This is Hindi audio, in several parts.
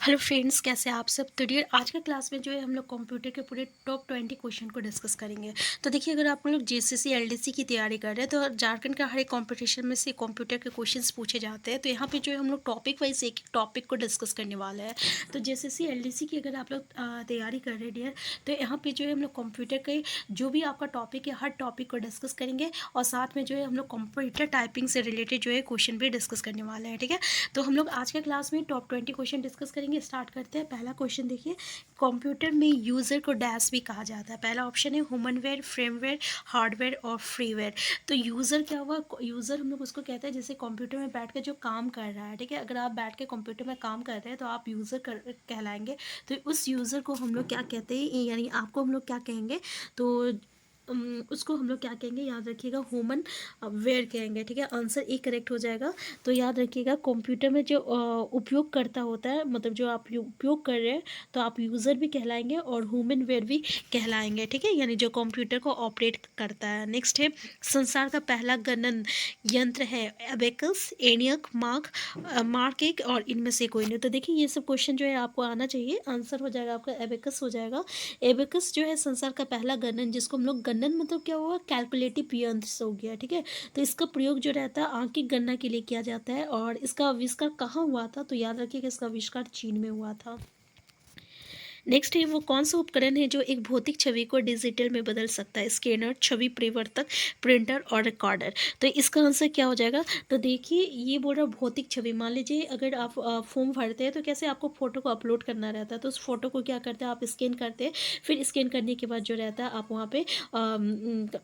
हेलो फ्रेंड्स, कैसे आप सब। तो डियर, आज के क्लास में जो है हम लोग कंप्यूटर के पूरे टॉप 20 क्वेश्चन को डिस्कस करेंगे। तो देखिए, अगर आप लोग जेसीसी एलडीसी की तैयारी कर रहे हैं तो झारखंड का हर एक कंपटीशन में से कंप्यूटर के क्वेश्चंस पूछे जाते हैं। तो यहाँ पे जो है हम लोग टॉपिक वाइज एक एक टॉपिक को डिस्कस करने वाले हैं। तो जेसीसी एलडीसी की अगर आप लोग तैयारी कर रहे हैं डियर, तो यहाँ पे जो है हम लोग कंप्यूटर के जो भी आपका टॉपिक है हर टॉपिक को डिस्कस करेंगे, और साथ में जो है हम लोग कंप्यूटर टाइपिंग से रिलेटेड जो है क्वेश्चन भी डिस्कस करने वाले हैं। ठीक है, तो हम लोग आज के क्लास में टॉप 20 क्वेश्चन डिस्कस करेंगे। स्टार्ट करते हैं। पहला क्वेश्चन देखिए, कंप्यूटर में यूज़र को डैश भी कहा जाता है। पहला ऑप्शन है ह्यूमनवेयर, फ्रेमवेयर, हार्डवेयर और फ्रीवेयर। तो यूज़र क्या हुआ, यूज़र हम लोग उसको कहते हैं जैसे कंप्यूटर में बैठ के जो काम कर रहा है। ठीक है, अगर आप बैठ के कंप्यूटर में काम कर रहे हैं तो आप यूज़र कहलाएंगे। तो उस यूज़र को हम लोग क्या कहते हैं, यानी आपको हम लोग क्या कहेंगे, तो उसको हम लोग क्या कहेंगे, याद रखिएगा, ह्यूमन वेयर कहेंगे। ठीक है, आंसर ए करेक्ट हो जाएगा। तो याद रखिएगा, कंप्यूटर में जो उपयोगकर्ता होता है, मतलब जो आप उपयोग कर रहे हैं, तो आप यूज़र भी कहलाएंगे और ह्यूमन वेयर भी कहलाएंगे। ठीक है, यानी जो कंप्यूटर को ऑपरेट करता है। नेक्स्ट है, संसार का पहला गणन यंत्र है एबेकस, एनियक, मार्क एक, और इनमें से कोई नहीं। तो देखिए, ये सब क्वेश्चन जो है आपको आना चाहिए। आंसर हो जाएगा आपका एबेकस हो जाएगा। एबेकस जो है संसार का पहला गणन, जिसको हम लोग गणन मतलब क्या हुआ, कैलकुलेटिव यंत्र हो गया। ठीक है, तो इसका प्रयोग जो रहता है आंख की गणना के लिए किया जाता है। और इसका आविष्कार कहाँ हुआ था, तो याद रखिएगा इसका आविष्कार चीन में हुआ था। नेक्स्ट है, वो कौन सा उपकरण है जो एक भौतिक छवि को डिजिटल में बदल सकता है। स्कैनर, छवि परिवर्तक, प्रिंटर और रिकॉर्डर। तो इसका आंसर क्या हो जाएगा, तो देखिए ये बोल रहा भौतिक छवि। मान लीजिए अगर आप फॉर्म भरते हैं तो कैसे आपको फोटो को अपलोड करना रहता है, तो उस फोटो को क्या करते हैं आप, स्कैन करते हैं। फिर स्कैन करने के बाद जो रहता है आप वहाँ पे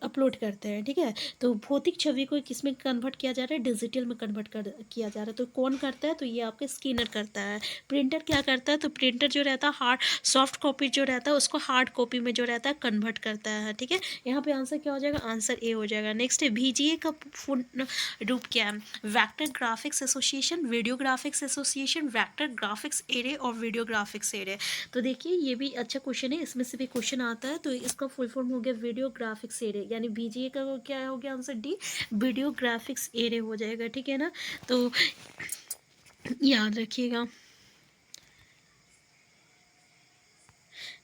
अपलोड करते हैं। ठीक है, तो भौतिक छवि को किस में कन्वर्ट किया जा रहा है, डिजिटल में कन्वर्ट किया जा रहा है। तो कौन करता है, तो ये आपका स्कैनर करता है। प्रिंटर क्या करता है, तो प्रिंटर जो रहता है हार्ड सॉफ्ट कॉपी जो रहता है उसको हार्ड कॉपी में जो रहता है कन्वर्ट करता है। ठीक है, यहाँ पे आंसर क्या हो जाएगा, आंसर ए हो जाएगा। नेक्स्ट है, VGA का पूर्ण रूप क्या है। Vector graphics association, video graphics association, vector graphics array और वीडियो ग्राफिक्स एरे। तो देखिए ये भी अच्छा क्वेश्चन है, इसमें से भी क्वेश्चन आता है। तो इसका फुल फॉर्म हो गया वीडियो ग्राफिक्स एरे, यानी VGA का क्या हो गया, answer D, video graphics array हो जाएगा। ठीक है ना, तो याद रखिएगा।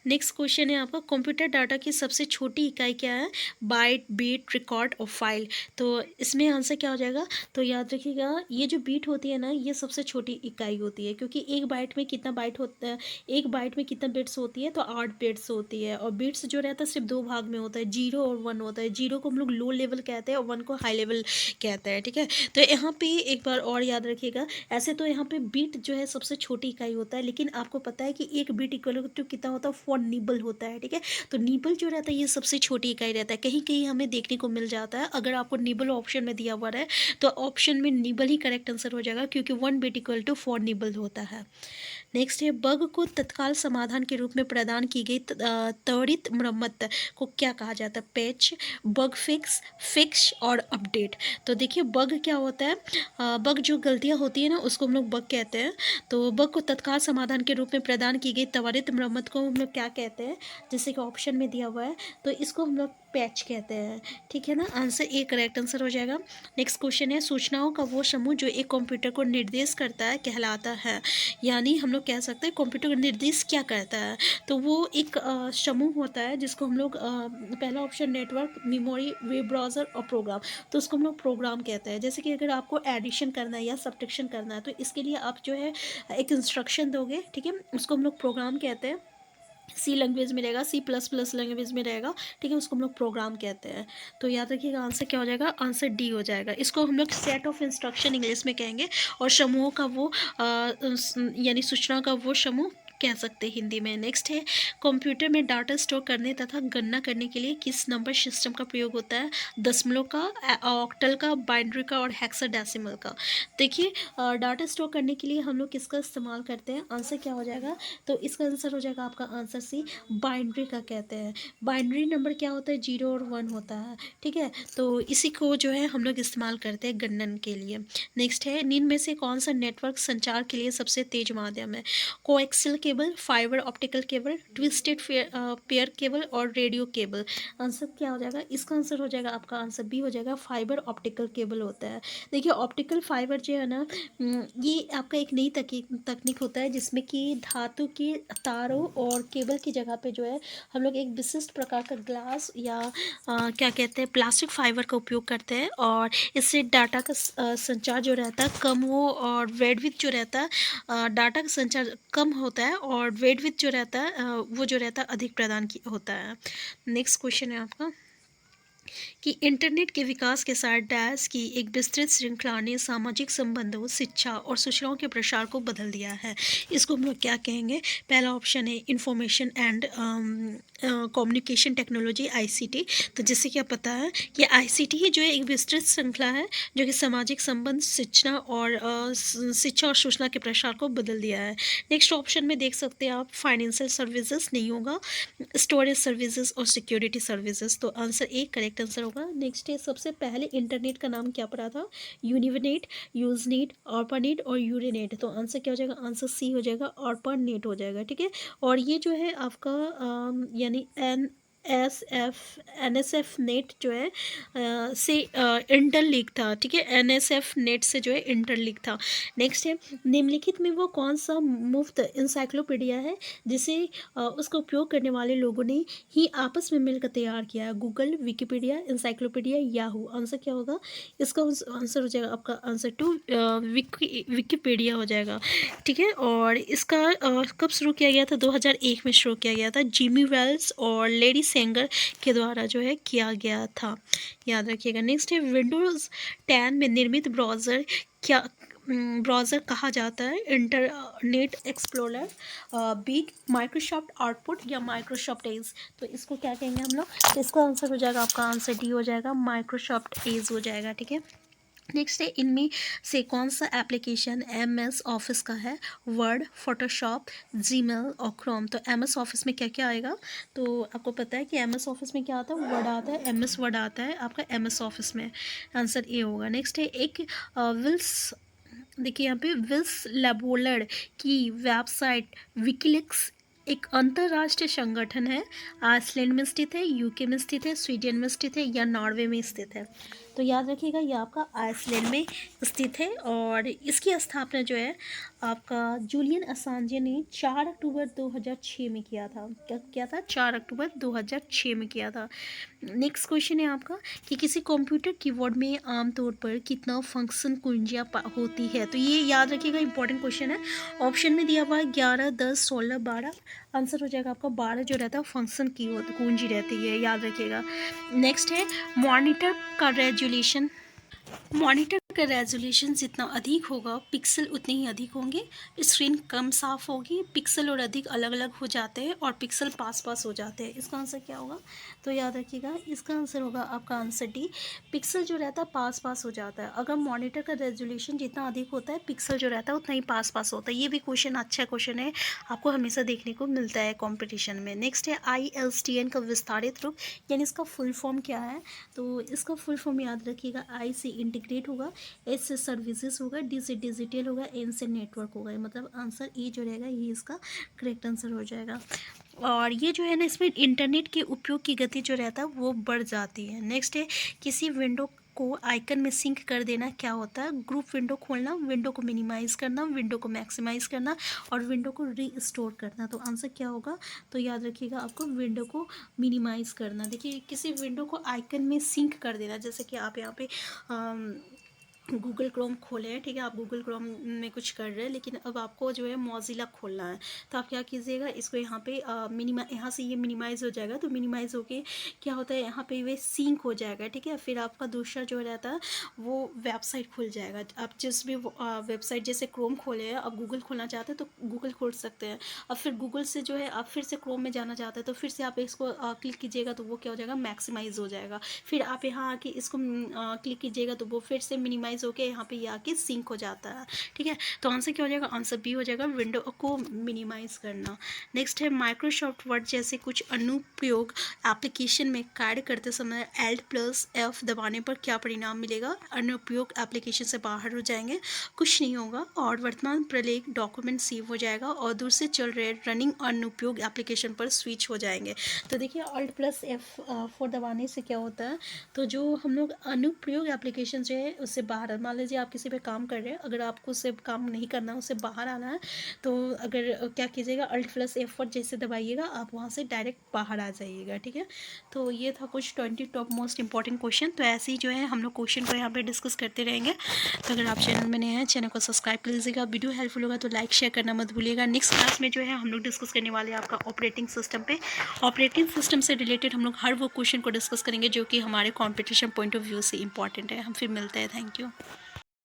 नेक्स्ट क्वेश्चन है आपका, कंप्यूटर डाटा की सबसे छोटी इकाई क्या है। बाइट, बीट, रिकॉर्ड और फाइल। तो इसमें आंसर क्या हो जाएगा, तो याद रखिएगा ये जो बीट होती है ना, ये सबसे छोटी इकाई होती है, क्योंकि एक बाइट में कितना बाइट होता है, एक बाइट में कितना बिट्स होती है, तो 8 बिट्स होती है। और बिट्स जो रहता है सिर्फ दो भाग में होता है, 0 और 1 होता है। 0 को हम लोग लो लेवल कहते हैं और 1 को हाई लेवल कहते हैं। ठीक है, तो यहाँ पे एक बार और याद रखिएगा, ऐसे तो यहाँ पे बीट जो है सबसे छोटी इकाई होता है, लेकिन आपको पता है कि एक बीट इक्वल टू कितना होता है, 4 निबल होता है। ठीक है, तो निबल जो रहता है ये सबसे छोटी इकाई रहता है। कहीं कहीं हमें देखने को मिल जाता है, अगर आपको निबल ऑप्शन में दिया हुआ है तो ऑप्शन में निबल ही करेक्ट आंसर हो जाएगा, क्योंकि 1 बीट इक्वल टू 4 निबल होता है। नेक्स्ट है, बग को तत्काल समाधान के रूप में प्रदान की गई त्वरित मरम्मत को क्या कहा जाता है। पैच, बग फिक्स, फिक्स और अपडेट। तो देखिए बग क्या होता है, बग जो गलतियां होती है ना उसको हम लोग बग कहते हैं। तो बग को तत्काल समाधान के रूप में प्रदान की गई त्वरित मरम्मत को हम लोग क्या कहते हैं, जैसे कि ऑप्शन में दिया हुआ है, तो इसको हम लोग पैच कहते हैं। ठीक है ना, आंसर ए करेक्ट आंसर हो जाएगा। नेक्स्ट क्वेश्चन है, सूचनाओं का वो समूह जो एक कंप्यूटर को निर्देश करता है कहलाता है। यानी हम लोग कह सकते हैं कंप्यूटर का निर्देश क्या करता है, तो वो एक समूह होता है जिसको हम लोग पहला option network, memory, web browser और प्रोग्राम। तो उसको हम लोग प्रोग्राम कहते हैं। जैसे कि अगर आपको एडिशन करना है या सब्ट्रैक्शन करना है, तो इसके लिए आप जो है एक इंस्ट्रक्शन दोगे। ठीक है, उसको हम लोग प्रोग्राम कहते हैं। सी लैंग्वेज में रहेगा, C++ लैंग्वेज में रहेगा। ठीक है, उसको हम लोग प्रोग्राम कहते हैं। तो याद रखिएगा आंसर क्या हो जाएगा, आंसर डी हो जाएगा। इसको हम लोग सेट ऑफ इंस्ट्रक्शन इंग्लिश में कहेंगे, और समूहों का वो यानी सूचना का वो समूह कह सकते हैं हिंदी में। नेक्स्ट है, कंप्यूटर में डाटा स्टोर करने तथा गणना करने के लिए किस नंबर सिस्टम का प्रयोग होता है। दशमलव का, ऑक्टल का, बाइनरी का और हेक्साडेसिमल का। देखिए डाटा स्टोर करने के लिए हम लोग किसका इस्तेमाल करते हैं, आंसर क्या हो जाएगा, तो इसका आंसर हो जाएगा आपका आंसर सी, बाइनरी का कहते हैं। बाइनरी नंबर क्या होता है, 0 और 1 होता है। ठीक है, तो इसी को जो है हम लोग इस्तेमाल करते हैं गणन के लिए। नेक्स्ट है, निम्न में से कौन सा नेटवर्क संचार के लिए सबसे तेज माध्यम है। Coaxial cable, fibre optical cable, twisted pair cable और रेडियो केबल। आंसर क्या हो जाएगा? इसका आंसर हो जाएगा, आपका आंसर बी हो जाएगा, फाइबर ऑप्टिकल केबल होता है। देखिए ऑप्टिकल फाइबर जो है ना, ये आपका एक नई तकनीक होता है जिसमें कि धातु के तारों और केबल की जगह पे जो है हम लोग एक विशिष्ट प्रकार का ग्लास या क्या कहते हैं प्लास्टिक फाइबर का उपयोग करते हैं, और इससे डाटा का संचार जो रहता है कम हो, और बैंडविड्थ जो रहता है डाटा का संचार कम होता है, और बैंडविड्थ जो रहता है वो जो रहता है अधिक प्रदान होता है। नेक्स्ट क्वेश्चन है आपका कि इंटरनेट के विकास के साथ डैश की एक विस्तृत श्रृंखला ने सामाजिक संबंधों, शिक्षा और सूचनाओं के प्रसार को बदल दिया है। इसको हम लोग क्या कहेंगे? पहला ऑप्शन है information and communication technology, ICT. तो जिससे क्या पता है कि आईसीटी ही जो है एक विस्तृत श्रृंखला है जो कि सामाजिक संबंध, शिक्षा और सूचना के प्रसार को बदल दिया है। नेक्स्ट ऑप्शन में देख सकते हैं आप, फाइनेंशियल सर्विसेज नहीं होगा, स्टोरेज सर्विसेज और सिक्योरिटी सर्विसेज। तो आंसर ए करेक्ट आंसर होगा। नेक्स्ट है, सबसे पहले इंटरनेट का नाम क्या पड़ा था? यूनिवनेट, यूजनेट, ऑर्पानेट और यूरेनेट। तो आंसर क्या हो जाएगा? आंसर सी हो जाएगा, ऑर्पानेट हो जाएगा। ठीक है, और ये जो है आपका यानी NSF नेट जो है से इंटरलिंक था। ठीक है, NSF नेट से जो है इंटरलिंक था। नेक्स्ट है, निम्नलिखित में वो कौन सा मुफ्त इंसाइक्लोपीडिया है जिसे उसका उपयोग करने वाले लोगों ने ही आपस में मिलकर तैयार किया है? Google, Wikipedia, encyclopedia, Yahoo. Answer क्या होगा? इसका आंसर हो जाएगा आपका आंसर टू विकिपीडिया हो जाएगा। ठीक है, और इसका कब शुरू किया गया था? 2001 में शुरू किया गया था, जिमी वेल्स और लेडी सेंगर के द्वारा जो है किया गया था, याद रखिएगा। नेक्स्ट है, विंडोज़ 10 में निर्मित ब्राउज़र ब्राउज़र कहा जाता है? Internet explorer, big, Microsoft output या माइक्रोसॉफ्ट एज। तो इसको क्या कहेंगे हम लोग? तो इसका आंसर हो जाएगा, आपका आंसर डी हो जाएगा, माइक्रोसॉफ्ट एज हो जाएगा। ठीक है, नेक्स्ट है, इनमें से कौन सा एप्लीकेशन MS ऑफिस का है? वर्ड, फोटोशॉप, जीमेल और क्रोम। तो MS ऑफिस में क्या क्या आएगा? तो आपको पता है कि MS ऑफिस में क्या आता है? वर्ड आता है, MS वर्ड आता है आपका MS ऑफिस में। आंसर ए होगा। नेक्स्ट है, एक विल्स, देखिए यहाँ पे विल्स लेबोलर की वेबसाइट विकीलीक्स एक अंतर्राष्ट्रीय संगठन है, आइसलैंड में स्थित है, यूके में स्थित है, स्वीडन में स्थित है या नॉर्वे में स्थित है? तो याद रखिएगा ये आपका आइसलैंड में स्थित है, और इसकी स्थापना जो है आपका जूलियन असांजे ने 4 अक्टूबर 2006 में किया था। क्या किया था? 4 अक्टूबर 2006 में किया था। नेक्स्ट क्वेश्चन है आपका कि किसी कंप्यूटर कीबोर्ड में आमतौर पर कितना फंक्शन कुंजियाँ होती है? तो ये याद रखिएगा, इंपॉर्टेंट क्वेश्चन है। ऑप्शन में दिया हुआ है 11, 10, 16, 12। आंसर हो जाएगा आपका 12 जो रहता है फंक्शन की कुंजी रहती है, याद रखिएगा। नेक्स्ट है, मॉनिटर का रेजोल्यूशन जितना अधिक होगा पिक्सल उतने ही अधिक होंगे, स्क्रीन कम साफ होगी, पिक्सल और अधिक अलग अलग हो जाते हैं और पिक्सल पास पास हो जाते हैं। इसका आंसर क्या होगा? तो याद रखिएगा, इसका आंसर होगा आपका आंसर डी, पिक्सल जो रहता है पास पास हो जाता है। अगर मॉनिटर का रेजोल्यूशन जितना अधिक होता है पिक्सल जो रहता है उतना ही पास पास होता है। ये भी क्वेश्चन अच्छा क्वेश्चन है, आपको हमेशा देखने को मिलता है कॉम्पिटिशन में। नेक्स्ट है, ISDN का विस्तारित रूप यानी इसका फुल फॉर्म क्या है? तो इसका फुल फॉर्म याद रखिएगा, I से इंटीग्रेट होगा, S से सर्विसेज होगा, D से डिजिटल होगा, N से नेटवर्क होगा। मतलब आंसर ए जो रहेगा ये इसका करेक्ट आंसर हो जाएगा। और ये जो है ना, इसमें इंटरनेट के उपयोग की गति जो रहता है वो बढ़ जाती है। नेक्स्ट है, किसी विंडो को आइकन में सिंक कर देना क्या होता है? ग्रुप विंडो खोलना, विंडो को मिनिमाइज़ करना, विंडो को मैक्सिमाइज़ करना और विंडो को रीस्टोर करना। तो आंसर क्या होगा? तो याद रखिएगा, आपको विंडो को मिनिमाइज़ करना। देखिए, किसी विंडो को आइकन में सिंक कर देना, जैसे कि आप यहाँ पे गूगल क्रोम खोले हैं, ठीक है, आप गूगल क्रोम में कुछ कर रहे हैं, लेकिन अब आपको जो है मॉजिला खोलना है। तो आप क्या कीजिएगा, इसको यहाँ पे यहाँ से ये मिनिमाइज़ हो जाएगा। तो मिनिमाइज़ होके क्या होता है, यहाँ पे वे सिंक हो जाएगा। ठीक है, फिर आपका दूसरा जो रहता है वो वेबसाइट खुल जाएगा। आप जिस भी वेबसाइट, जैसे क्रोम खोले हैं, आप गूगल खोलना चाहते हैं तो गूगल खोल सकते हैं। अब फिर गूगल से जो है आप फिर से क्रोम में जाना चाहते हैं तो फिर से आप इसको क्लिक कीजिएगा तो वो क्या हो जाएगा, मैक्सिमाइज़ हो जाएगा। फिर आप यहाँ आके इसको क्लिक कीजिएगा तो वो फिर से मिनिमाइज़ मिनिमाइज़ होकर यहाँ पे ये आके सिंक हो जाता है, ठीक है। तो आंसर क्या हो जाएगा, आंसर बी हो जाएगा, विंडो को मिनिमाइज़ करना। नेक्स्ट है माइक्रोसॉफ्ट वर्ड जैसे कुछ अनुप्रयोग एप्लीकेशन में कार्य करते समय Alt+F दबाने पर क्या परिणाम मिलेगा, अनुप्रयोग एप्लीकेशन से बाहर हो जाएंगे, कुछ नहीं होगा, और वर्तमान प्रलेख डॉक्यूमेंट सेव हो जाएगा और दूर से चल रहे रनिंग अनुप्रयोग एप्लीकेशन पर स्विच हो जाएंगे। तो देखिए Alt+F4 दबाने से क्या होता है, तो जो हम लोग अनुप्रयोग एप्लीकेशन जो है उससे बाहर, मान लीजिए आप किसी पे काम कर रहे हैं, अगर आपको उससे काम नहीं करना है, उससे बाहर आना है, तो अगर क्या कीजिएगा Alt+F4 जैसे दबाइएगा, आप वहाँ से डायरेक्ट बाहर आ जाइएगा, ठीक है। तो ये था कुछ 20 टॉप मोस्ट इंपॉर्टेंट क्वेश्चन। तो ऐसे ही जो है हम लोग क्वेश्चन को यहाँ पे डिस्कस करते रहेंगे। तो अगर आप चैनल में नए हैं, चैनल को सब्सक्राइब कर लीजिएगा। वीडियो हेल्पफुल होगा तो लाइक शेयर करना मत भूलिएगा। नेक्स्ट क्लास में जो है हम लोग डिस्कस करने वाले हैं आपका ऑपरेटिंग सिस्टम पे। ऑपरेटिंग सिस्टम से रिलेटेड हम लोग हर वो क्वेश्चन को डिस्कस करेंगे जो कि हमारे कॉम्पिटिशन पॉइंट ऑफ व्यू से इंपॉर्टेंट है। हम फिर मिलते हैं। Thank you.